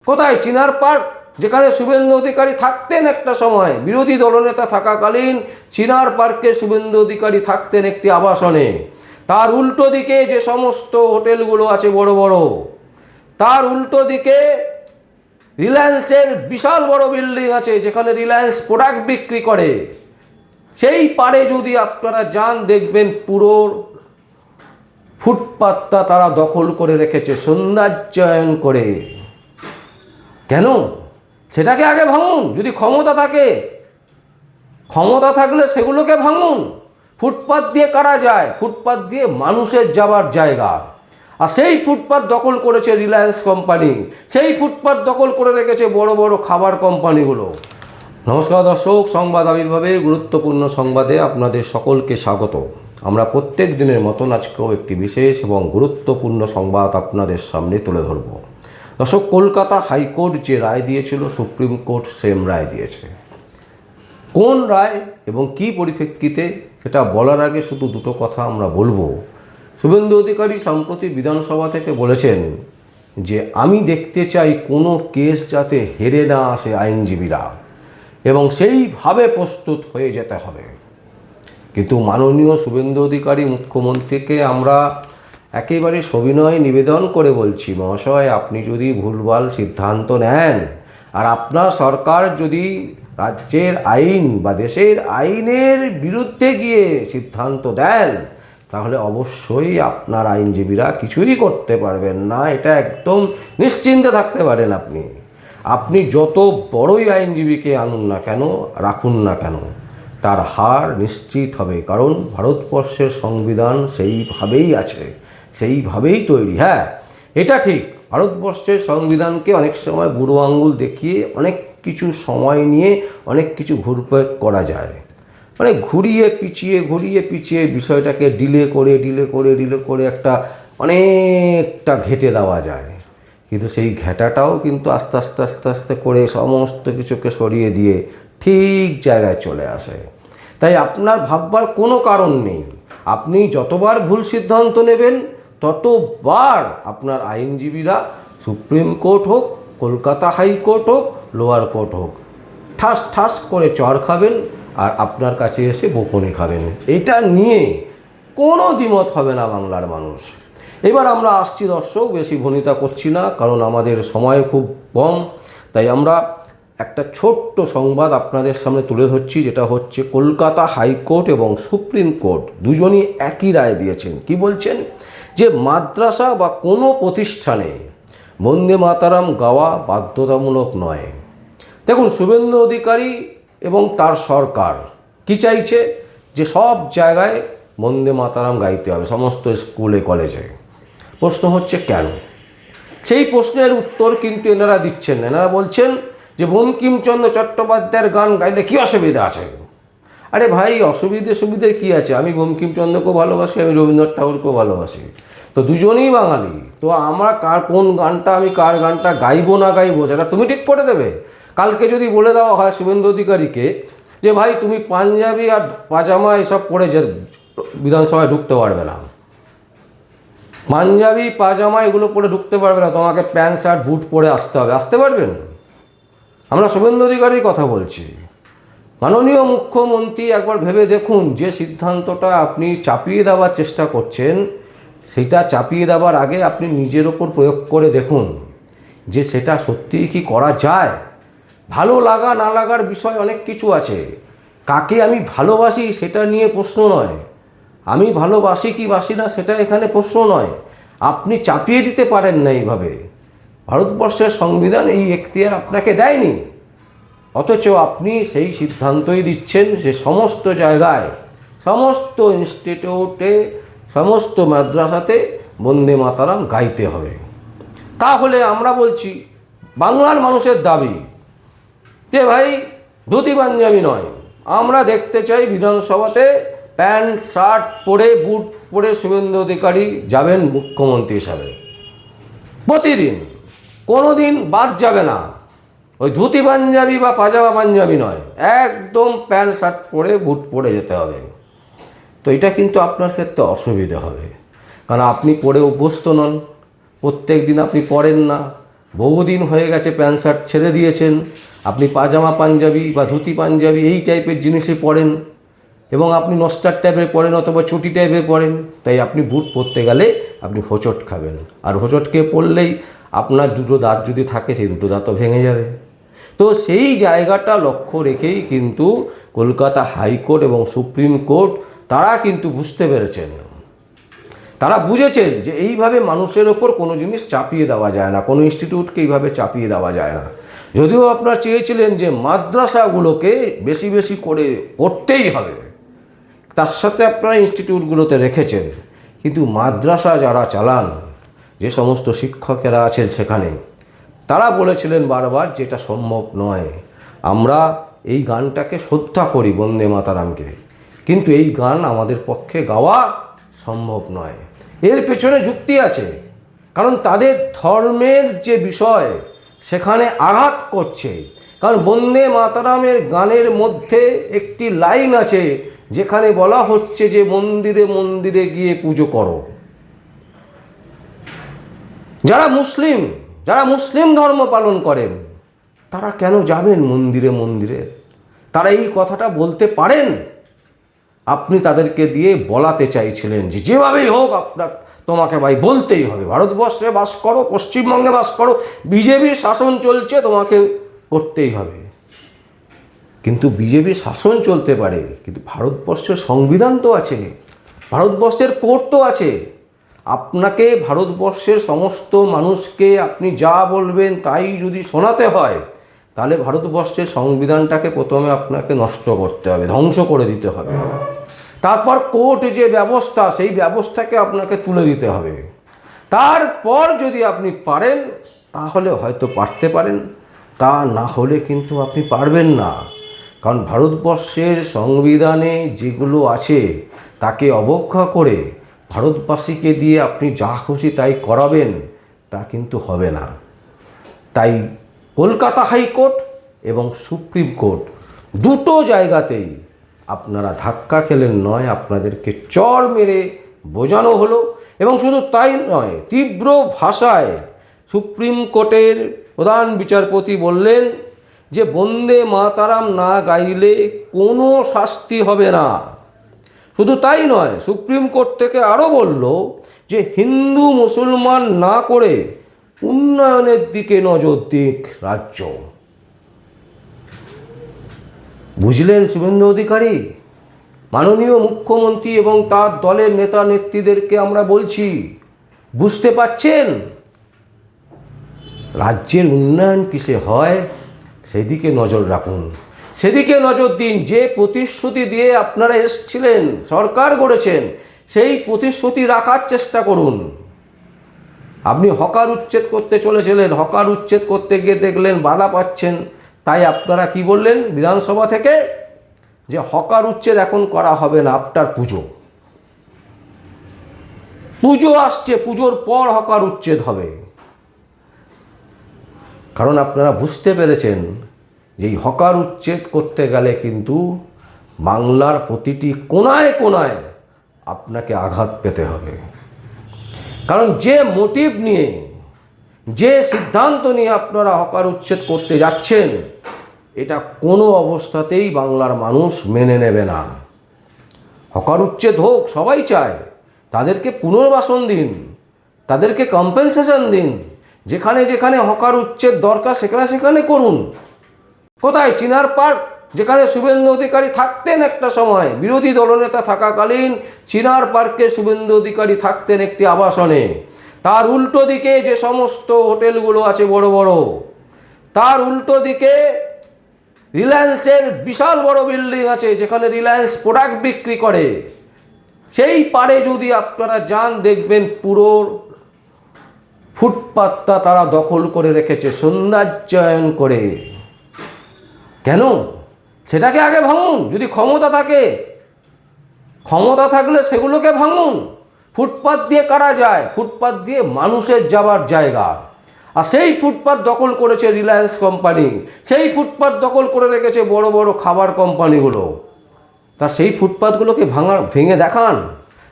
কোথায়? চিনার পার্ক, যেখানে শুভেন্দু অধিকারী থাকতেন একটা সময়, বিরোধী দলনেতা থাকাকালীন চিনার পার্কে শুভেন্দু অধিকারী থাকতেন একটি আবাসনে। তার উল্টো দিকে যে সমস্ত হোটেলগুলো আছে বড় বড়, তার উল্টো দিকে রিলায়েন্সের বিশাল বড় বিল্ডিং আছে, যেখানে রিলায়েন্স প্রোডাক্ট বিক্রি করে। সেই পারে যদি আপনারা যান, দেখবেন পুরো ফুটপাতটা তারা দখল করে রেখেছে সৌন্দর্যায়ন করে। কেন? সেটাকে আগে ভাঙুন। যদি ক্ষমতা থাকে, ক্ষমতা থাকলে সেগুলোকে ভাঙুন। ফুটপাত দিয়ে কারা যায়? ফুটপাত দিয়ে মানুষের যাবার জায়গা। আর সেই ফুটপাত দখল করেছে রিলায়েন্স কোম্পানি, সেই ফুটপাত দখল করে রেখেছে বড় বড় খাবার কোম্পানিগুলো। নমস্কার দর্শক, সংবাদ আবির্ভাবের গুরুত্বপূর্ণ সংবাদে আপনাদের সকলকে স্বাগত। আমরা প্রত্যেক দিনের মতন আজকেও একটি বিশেষ এবং গুরুত্বপূর্ণ সংবাদ আপনাদের সামনে তুলে ধরব। দর্শক, কলকাতা হাইকোর্ট যে রায় দিয়েছিল, সুপ্রিম কোর্ট সেম রায় দিয়েছে। কোন রায় এবং কী পরিপ্রেক্ষিতে, সেটা বলার আগে শুধু দুটো কথা আমরা বলবো। শুভেন্দু অধিকারী সম্প্রতি বিধানসভা থেকে বলেছেন যে আমি দেখতে চাই কোনো কেস যাতে হেরে না আসে আইনজীবীরা, এবং সেইভাবে প্রস্তুত হয়ে যেতে হবে। কিন্তু মাননীয় শুভেন্দু অধিকারী মুখ্যমন্ত্রীকে আমরা একেবারে সবিনয় নিবেদন করে বলছি, মহাশয়, আপনি যদি ভুলভাল সিদ্ধান্ত নেন আর আপনার সরকার যদি রাজ্যের আইন বা দেশের আইনের বিরুদ্ধে গিয়ে সিদ্ধান্ত দেন, তাহলে অবশ্যই আপনার আইনজীবীরা কিছুই করতে পারবেন না। এটা একদম নিশ্চিন্তে থাকতে পারেন আপনি। আপনি যত বড়ই আইনজীবীকে আনুন না কেন, রাখুন না কেন, তার হার নিশ্চিত হবে। কারণ ভারতবর্ষের সংবিধান সেইভাবেই আছে, সেইভাবেই তৈরি। হ্যাঁ, এটা ঠিক, ভারতবর্ষের সংবিধানকে অনেক সময় বুড়ো আঙুল দেখিয়ে অনেক কিছু সময় নিয়ে অনেক কিছু ঘুরপাক করা যায়। মানে ঘুরিয়ে পিছিয়ে বিষয়টাকে ডিলে করে একটা অনেকটা ঘেঁটে দেওয়া যায়। কিন্তু সেই ঘেঁটাটাও কিন্তু আস্তে আস্তে করে সমস্ত কিছুকে সরিয়ে দিয়ে ঠিক জায়গায় চলে আসে। তাই আপনার ভাববার কোনো কারণ নেই। আপনি যতবার ভুল সিদ্ধান্ত নেবেন, ততবার আপনার আইনজীবীরা, সুপ্রিম কোর্ট হোক, কলকাতা হাইকোর্ট হোক, লোয়ার কোর্ট হোক, ঠাস ঠাস করে চর খাবেন আর আপনার কাছে এসে বকুনি খাবেন। এটা নিয়ে কোনো দ্বিমত হবে না বাংলার মানুষ। এবার আমরা আসছি দর্শক, বেশি ভনিতা করছি না, কারণ আমাদের সময় খুব কম। তাই আমরা একটা ছোট্ট সংবাদ আপনাদের সামনে তুলে ধরছি, যেটা হচ্ছে কলকাতা হাইকোর্ট এবং সুপ্রিম কোর্ট দুজনই একই রায় দিয়েছেন। কি বলছেন? যে মাদ্রাসা বা কোনো প্রতিষ্ঠানে বন্দে মাতারাম গাওয়া বাধ্যতামূলক নয়। দেখুন, শুভেন্দু অধিকারী এবং তার সরকার কি চাইছে? যে সব জায়গায় বন্দে মাতারাম গাইতে হবে, সমস্ত স্কুলে কলেজে। প্রশ্ন হচ্ছে কেন? সেই প্রশ্নের উত্তর কিন্তু এনারা দিচ্ছেন না। এনারা বলছেন যে বঙ্কিমচন্দ্র চট্টোপাধ্যায়ের গান গাইলে কী অসুবিধা আছে? আরে ভাই, সুবিধে কী আছে? আমি বঙ্কিমচন্দ্রকেও ভালোবাসি, আমি রবীন্দ্রনাথ ঠাকুরকেও ভালোবাসি, তো দুজনেই বাঙালি। তো আমরা কোন গানটা, আমি কার গানটা গাইবো না গাইবো, সেটা তুমি ঠিক করে দেবে। কালকে যদি বলে দেওয়া হয় শুভেন্দু অধিকারীকে যে ভাই তুমি পাঞ্জাবি আর পাজামা এসব পরে যে বিধানসভায় ঢুকতে পারবে না, পাঞ্জাবি পাজামা এগুলো পরে ঢুকতে পারবে না, তোমাকে প্যান্ট শার্ট বুট পরে আসতে হবে, আসতে পারবেন? আমরা শুভেন্দু অধিকারীর কথা বলছি। মাননীয় মুখ্যমন্ত্রী, একবার ভেবে দেখুন, যে সিদ্ধান্তটা আপনি চাপিয়ে দেওয়ার চেষ্টা করছেন, সেটা চাপিয়ে দেওয়ার আগে আপনি নিজের ওপর প্রয়োগ করে দেখুন যে সেটা সত্যিই কি করা যায়। ভালো লাগা না লাগার বিষয় অনেক কিছু আছে। কাকে আমি ভালোবাসি সেটা নিয়ে প্রশ্ন নয়, আমি ভালোবাসি কি বাসি না সেটা এখানে প্রশ্ন নয়। আপনি চাপিয়ে দিতে পারেন না এইভাবে। ভারতবর্ষের সংবিধান এই এখতিয়ার আপনাকে দেয়নি, অথচ আপনি সেই সিদ্ধান্তই দিচ্ছেন যে সমস্ত জায়গায়, সমস্ত ইনস্টিটিউটে, সমস্ত মাদ্রাসাতে বন্দে মাতারাম গাইতে হবে। তাহলে আমরা বলছি, বাংলার মানুষের দাবি যে ভাই ধুতি পাঞ্জাবি নয়, আমরা দেখতে চাই বিধানসভাতে প্যান্ট শার্ট পরে বুট পরে শুভেন্দু অধিকারী যাবেন মুখ্যমন্ত্রী হিসাবে প্রতিদিন, কোনো দিন বাদ যাবে না। ওই ধুতি পাঞ্জাবি বা পাজামা পাঞ্জাবি নয়, একদম প্যান্ট শার্ট পরে বুট পরে যেতে হবে। তো এটা কিন্তু আপনার ক্ষেত্রে অসুবিধে হবে, কারণ আপনি পরে অভ্যস্ত নন, প্রত্যেক দিন আপনি পরেন না। বহুদিন হয়ে গেছে প্যান্ট শার্ট ছেড়ে দিয়েছেন, আপনি পাজামা পাঞ্জাবি বা ধুতি পাঞ্জাবি এই টাইপের জিনিসে পরেন, এবং আপনি নস্টার টাইপের পরেন অথবা চটি টাইপের পরেন, তাই আপনি বুট পরতে গেলে আপনি হোঁচট খাবেন, আর হোঁচট খেয়ে পড়লেই আপনার দুটো দাঁত যদি থাকে সেই দুটো দাঁতও ভেঙে যাবে। তো সেই জায়গাটা লক্ষ্য রেখেই কিন্তু কলকাতা হাইকোর্ট এবং সুপ্রিম কোর্ট তারা কিন্তু বুঝতে পেরেছেন, তারা বুঝেছেন যে এইভাবে মানুষের ওপর কোনো জিনিস চাপিয়ে দেওয়া যায় না, কোনো ইনস্টিটিউটকে এইভাবে চাপিয়ে দেওয়া যায় না। যদিও আপনারা চেয়েছিলেন যে মাদ্রাসাগুলোকে বেশি বেশি করে করতেই হবে, তার সাথে আপনারা ইনস্টিটিউটগুলোতে রেখেছেন, কিন্তু মাদ্রাসা যারা চালান, যে সমস্ত শিক্ষকেরা আছেন সেখানে, তারা বলেছিলেন বারবার যে এটা সম্ভব নয়। আমরা এই গানটাকে শ্রদ্ধা করি বন্দে মাতারামকে, কিন্তু এই গান আমাদের পক্ষে গাওয়া সম্ভব নয়। এর পেছনে যুক্তি আছে, কারণ তাদের ধর্মের যে বিষয় সেখানে আঘাত করছে। কারণ বন্দে মাতারামের গানের মধ্যে একটি লাইন আছে যেখানে বলা হচ্ছে যে মন্দিরে মন্দিরে গিয়ে পুজো করো। যারা মুসলিম ধর্ম পালন করেন তারা কেন যাবেন মন্দিরে মন্দিরে? তারা এই কথাটা বলতে পারেন? আপনি তাদেরকে দিয়ে বলাতে চাইছিলেন যে যেভাবেই হোক তোমাকে ভাই বলতেই হবে, ভারতবর্ষে বাস করো, পশ্চিমবঙ্গে বাস করো, বিজেপির শাসন চলছে, তোমাকে করতেই হবে। কিন্তু বিজেপির শাসন চলতে পারে, কিন্তু ভারতবর্ষের সংবিধান তো আছে, ভারতবর্ষের কোর্ট তো আছে। আপনাকে ভারতবর্ষের সমস্ত মানুষকে আপনি যা বলবেন তাই যদি শোনাতে হয়, তাহলে ভারতবর্ষের সংবিধানটাকে প্রথমে আপনাকে নষ্ট করতে হবে, ধ্বংস করে দিতে হবে। তারপর কোর্ট যে ব্যবস্থা, সেই ব্যবস্থাকে আপনাকে তুলে দিতে হবে। তারপর যদি আপনি পারেন তাহলে হয়তো পারতে পারেন, তা না হলে কিন্তু আপনি পারবেন না। কারণ ভারতবর্ষের সংবিধানে যেগুলো আছে তাকে অবজ্ঞা করে ভারতবাসীকে দিয়ে আপনি যা খুশি তাই করাবেন, তা কিন্তু হবে না। তাই কলকাতা হাইকোর্ট এবং সুপ্রিম কোর্ট দুটো জায়গাতেই আপনারা ধাক্কা খেলেন নয়, আপনাদেরকে চড় মেরে বোঝানো হলো। এবং শুধু তাই নয়, তীব্র ভাষায় সুপ্রিম কোর্টের প্রধান বিচারপতি বললেন যে বন্দে মাতারাম না গাইলে কোনো শাস্তি হবে না। শুধু তাই নয়, সুপ্রিম কোর্ট থেকে আরও বলল যে হিন্দু মুসলমান না করে উন্নয়নের দিকে নজর দিক রাজ্য। বুঝলেন শুভেন্দু অধিকারী? মাননীয় মুখ্যমন্ত্রী এবং তার দলের নেতা নেত্রীদেরকে আমরা বলছি, বুঝতে পাচ্ছেন রাজ্যের উন্নয়ন কিসে হয় সেদিকে নজর রাখুন, সেদিকে নজর দিন। যে প্রতিশ্রুতি দিয়ে আপনারা এসেছিলেন, সরকার গড়েছেন, সেই প্রতিশ্রুতি রাখার চেষ্টা করুন। আপনি হকার উচ্ছেদ করতে চলেছিলেন, হকার উচ্ছেদ করতে গিয়ে দেখলেন বাধা পাচ্ছেন, তাই আপনারা কি বললেন বিধানসভা থেকে, যে হকার উচ্ছেদ এখন করা হবে না, আফটার পুজো আসছে, পুজোর পর হকার উচ্ছেদ হবে। কারণ আপনারা বুঝতে পেরেছেন যে এই হকার উচ্ছেদ করতে গেলে কিন্তু বাংলার প্রতিটি কোনায় কোনায় আপনাকে আঘাত পেতে হবে। কারণ যে মোটিভ নিয়ে, যে সিদ্ধান্ত নিয়ে আপনারা হকার উচ্ছেদ করতে যাচ্ছেন, এটা কোনো অবস্থাতেই বাংলার মানুষ মেনে নেবে না। হকার উচ্ছেদ হোক, সবাই চায়, তাদেরকে পুনর্বাসন দিন, তাদেরকে কম্পেনসেশন দিন, যেখানে যেখানে হকার উচ্ছেদ দরকার সেখানে সেখানে করুন। কোথায়? চিনার পার্ক, যেখানে শুভেন্দু অধিকারী থাকতেন একটা সময়, বিরোধী দলনেতা থাকাকালীন চিনার পার্কে শুভেন্দু অধিকারী থাকতেন একটি আবাসনে। তার উল্টো দিকে যে সমস্ত হোটেলগুলো আছে বড় বড়, তার উল্টো দিকে রিলায়েন্সের বিশাল বড় বিল্ডিং আছে যেখানে রিলায়েন্স প্রোডাক্ট বিক্রি করে। সেই পারে যদি আপনারা যান, দেখবেন পুরো ফুটপাতটা তারা দখল করে রেখেছে সৌন্দর্যায়ন করে। কেন? সেটাকে আগে ভাঙুন। যদি ক্ষমতা থাকে, ক্ষমতা থাকলে সেগুলোকে ভাঙুন। ফুটপাত দিয়ে কারা যায়? ফুটপাত দিয়ে মানুষের যাবার জায়গা। আর সেই ফুটপাত দখল করেছে রিলায়েন্স কোম্পানি, সেই ফুটপাত দখল করে রেখেছে বড় বড় খাবার কোম্পানিগুলো। তা সেই ফুটপাতগুলোকে ভেঙে দেখান,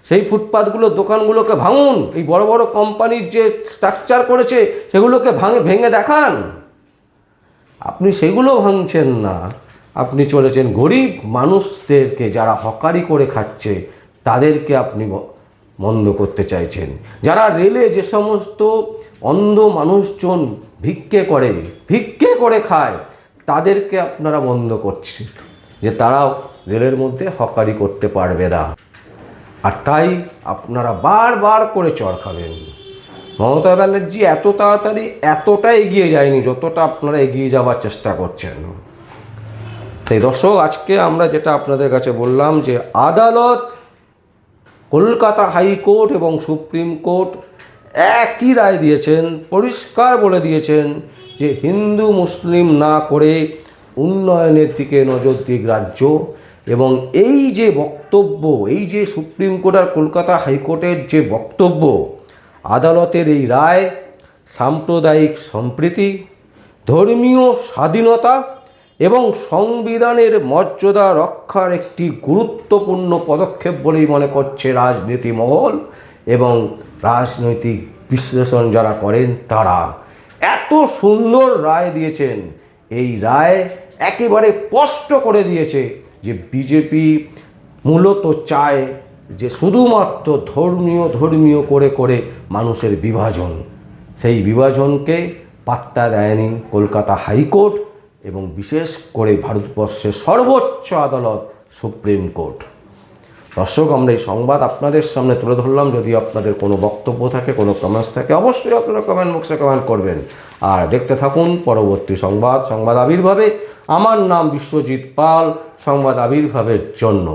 সেই ফুটপাতগুলো, দোকানগুলোকে ভাঙুন। এই বড় বড় কোম্পানির যে স্ট্রাকচার করেছে সেগুলোকে ভেঙে দেখান। আপনি সেগুলো ভাঙছেন না, আপনি চলেছেন গরিব মানুষদেরকে, যারা হকারি করে খাচ্ছে তাদেরকে আপনি বন্ধ করতে চাইছেন। যারা রেলে যে সমস্ত অন্ধ মানুষজন ভিক্ষে করে খায় তাদেরকে আপনারা বন্ধ করছেন, যে তারাও রেলের মধ্যে হকারি করতে পারবে না। আর তাই আপনারা বারবার করে চড় খাবেন। মমতা ব্যানার্জি এত তাড়াতাড়ি এতটা এগিয়ে যায়নি যতটা আপনারা এগিয়ে যাওয়ার চেষ্টা করছেন। তাই দর্শক, আজকে আমরা যেটা আপনাদের কাছে বললাম যে আদালত, কলকাতা হাইকোর্ট এবং সুপ্রিম কোর্ট একই রায় দিয়েছেন, পরিষ্কার বলে দিয়েছেন যে হিন্দু মুসলিম না করে উন্নয়নের দিকে নজর দিক রাজ্য। এবং এই যে বক্তব্য, এই যে সুপ্রিম কোর্ট আর কলকাতা হাইকোর্টের যে বক্তব্য, আদালতের এই রায় সাম্প্রদায়িক সম্প্রীতি, ধর্মীয় স্বাধীনতা এবং সংবিধানের মর্যাদা রক্ষার একটি গুরুত্বপূর্ণ পদক্ষেপ বলেই মনে করছে রাজনীতি মহল এবং রাজনৈতিক বিশ্লেষণ যারা করেন তারা। এত সুন্দর রায় দিয়েছেন, এই রায় একেবারে স্পষ্ট করে দিয়েছে যে বিজেপি মূলত চায় যে শুধুমাত্র ধর্মীয় করে মানুষের বিভাজন। সেই বিভাজনকে পাত্তা দেয়নি কলকাতা হাইকোর্ট এবং বিশেষ করে ভারতবর্ষের সর্বোচ্চ আদালত সুপ্রিম কোর্ট। দর্শক, আমরা এই সংবাদ আপনাদের সামনে তুলে ধরলাম। যদি আপনাদের কোনো বক্তব্য থাকে, কোনো কমেন্টস থাকে, অবশ্যই আপনারা কমেন্ট বক্সে কমেন্ট করবেন। আর দেখতে থাকুন পরবর্তী সংবাদ আবির্ভাবে। আমার নাম বিশ্বজিৎ পাল, সংবাদ আবির্ভাবের জন্য।